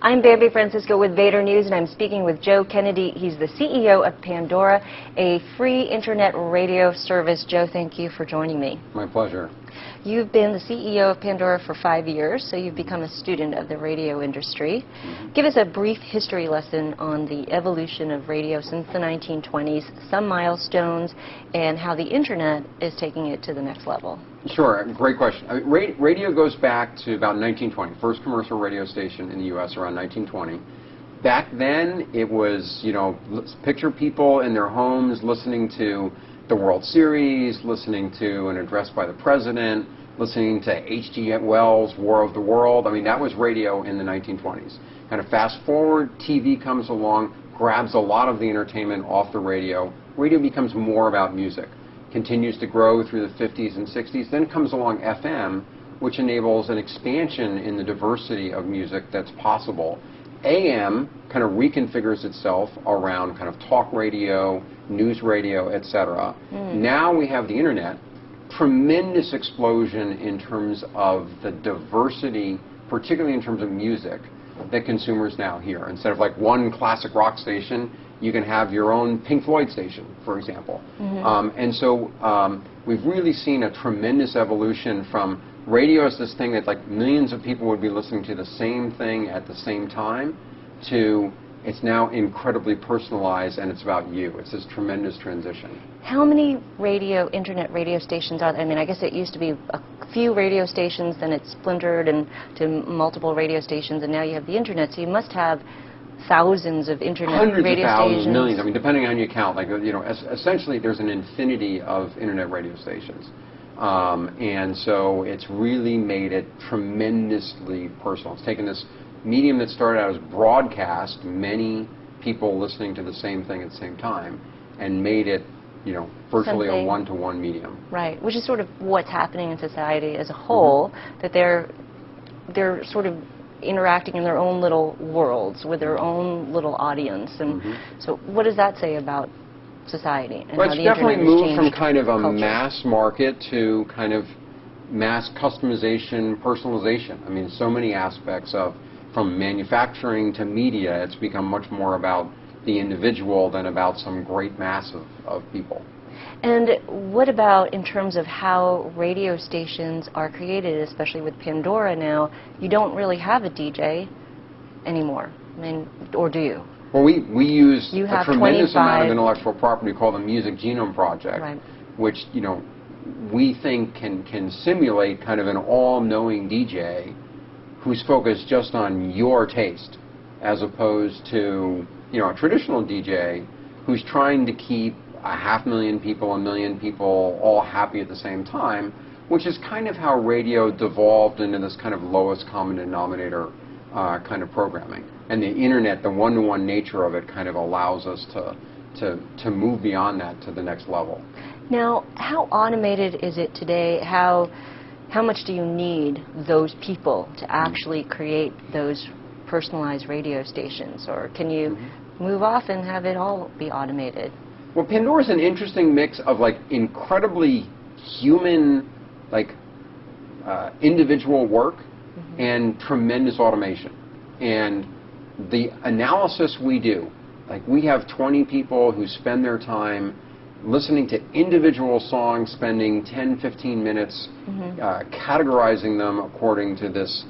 I'm Bambi Francisco with Vader News, and I'm speaking with Joe Kennedy. He's the CEO of Pandora, a free internet radio service. Joe, thank you for joining me. My pleasure. You've been the CEO of Pandora for 5 years, so you've become a student of the radio industry. Give us a brief history lesson on the evolution of radio since the 1920s, some milestones, and how the internet is taking it to the next level. Sure, great question. Radio goes back to about 1920, first commercial radio station in the U.S. around 1920. Back then, it was, picture people in their homes listening to the World Series, listening to an address by the president, listening to H.G. Wells' War of the World. I mean, that was radio in the 1920s. Kind of fast forward, TV comes along, grabs a lot of the entertainment off the radio. Radio becomes more about music. Continues to grow through the 50s and 60s. Then comes along FM, which enables an expansion in the diversity of music that's possible. AM kind of reconfigures itself around kind of talk radio, news radio, etc. Now we have the internet. Tremendous explosion in terms of the diversity, particularly in terms of music, that consumers now hear. Instead of like one classic rock station, you can have your own Pink Floyd station, for example. And so we've really seen a tremendous evolution from radio as this thing that like millions of people would be listening to the same thing at the same time, to it's now incredibly personalized and it's about you. It's this tremendous transition. How many internet radio stations are there? I mean, I guess it used to be a few radio stations, then it splintered into multiple radio stations, and now you have the internet, so you must have thousands of internet Hundreds radio of thousands, stations. millions. I mean, depending on your count, like, essentially there's an infinity of internet radio stations. And so it's really made it tremendously personal. It's taken this medium that started out as broadcast, many people listening to the same thing at the same time, and made it, virtually a one-to-one medium. Right, which is sort of what's happening in society as a whole, that they're sort of interacting in their own little worlds with their own little audience. And so what does that say about society and well, how it's the definitely internet has moved from changed kind of a culture? mass market to kind of mass customization, personalization. I mean, so many aspects of, from manufacturing to media, it's become much more about the individual than about some great mass of people. And what about in terms of how radio stations are created, especially with Pandora now? You don't really have a DJ anymore, I mean, or do you? Well, we use a tremendous amount of intellectual property called the Music Genome Project, which, we think can simulate kind of an all-knowing DJ who's focused just on your taste, as opposed to, a traditional DJ who's trying to keep 500,000 people, 1 million people all happy at the same time, which is kind of how radio devolved into this kind of lowest common denominator kind of programming. And the internet, the one-to-one nature of it, kind of allows us to move beyond that to the next level. Now, how automated is it today? How much do you need those people to actually create those personalized radio stations? Or can you move off and have it all be automated? Well, Pandora's an interesting mix of like incredibly human, like individual work and tremendous automation. And the analysis we do, like we have 20 people who spend their time listening to individual songs, spending 10, 15 minutes categorizing them according to this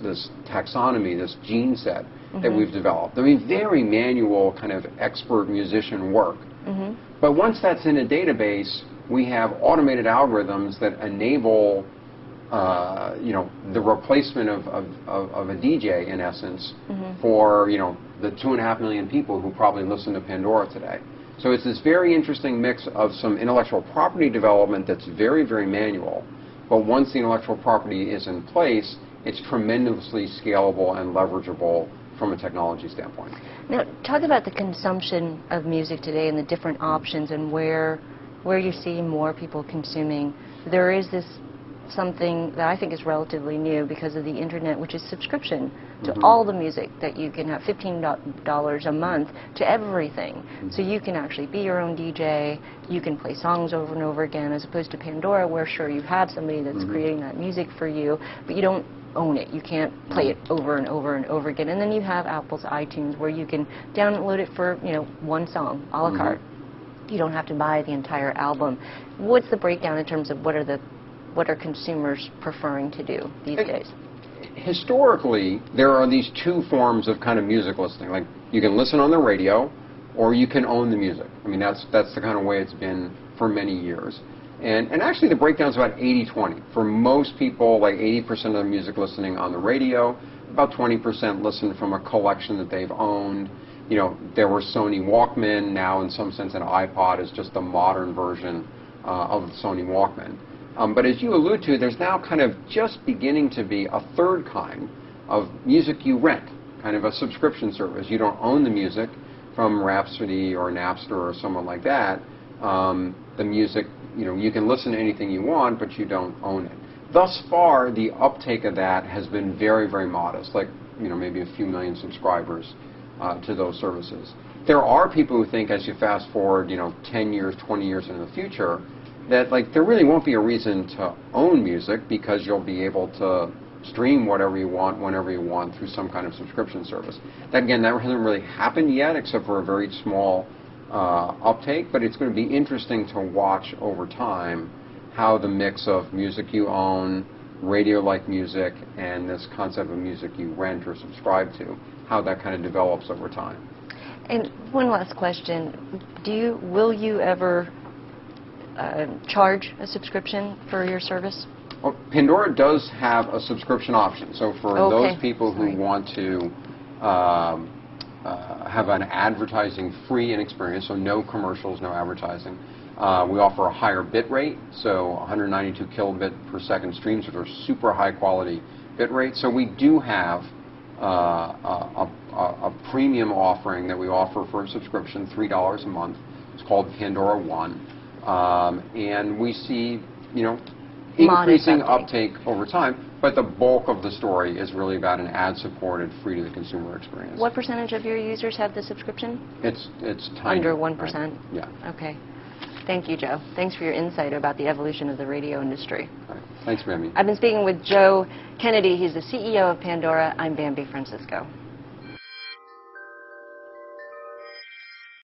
taxonomy, this gene set that we've developed. I mean, very manual kind of expert musician work. But once that's in a database, we have automated algorithms that enable the replacement of a DJ, in essence, for the 2.5 million people who probably listen to Pandora today. So it's this very interesting mix of some intellectual property development that's very, very manual, but once the intellectual property is in place, it's tremendously scalable and leverageable from a technology standpoint. Now, talk about the consumption of music today and the different options and where you see more people consuming. There is this something that I think is relatively new because of the internet, which is subscription to all the music, that you can have $15 a month to everything. So you can actually be your own DJ, you can play songs over and over again, as opposed to Pandora, where sure you have somebody that's creating that music for you, but you don't own it. You can't play it over and over and over again. And then you have Apple's iTunes, where you can download it for, you know, one song, a la carte. You don't have to buy the entire album. What's the breakdown in terms of what are consumers preferring to do these days? Historically, there are these two forms of kind of music listening. Like, you can listen on the radio, or you can own the music. I mean, that's the kind of way it's been for many years. And actually, the breakdown's about 80-20. For most people, like 80% of the music listening on the radio, about 20% listen from a collection that they've owned. You know, there were Sony Walkman. Now, in some sense, an iPod is just a modern version of the Sony Walkman. But as you allude to, there's now kind of just beginning to be a third kind of music you rent, kind of a subscription service. You don't own the music from Rhapsody or Napster or someone like that. The music, you know, you can listen to anything you want, but you don't own it. Thus far, the uptake of that has been very, very modest, like, you know, maybe a few million subscribers to those services. There are people who think, as you fast forward, you know, 10 years, 20 years into the future, that, like, there really won't be a reason to own music, because you'll be able to stream whatever you want, whenever you want, through some kind of subscription service. That, again, that hasn't really happened yet, except for a very small uptake, but it's going to be interesting to watch over time how the mix of music you own, radio-like music, and this concept of music you rent or subscribe to, how that kind of develops over time. And one last question. Will you ever charge a subscription for your service? Well, Pandora does have a subscription option. So for those people who want to have an advertising-free experience, so no commercials, no advertising, we offer a higher bit rate, so 192 kilobit per second streams, which are super high-quality bit rate. So we do have a premium offering that we offer for a subscription, $3 a month. It's called Pandora One. And we see, you know, increasing uptake over time, but the bulk of the story is really about an ad-supported, free-to-the-consumer experience. What percentage of your users have the subscription? It's tiny. Under 1%? Right? Yeah. Okay. Thank you, Joe. Thanks for your insight about the evolution of the radio industry. All right. Thanks for having me. I've been speaking with Joe Kennedy. He's the CEO of Pandora. I'm Bambi Francisco.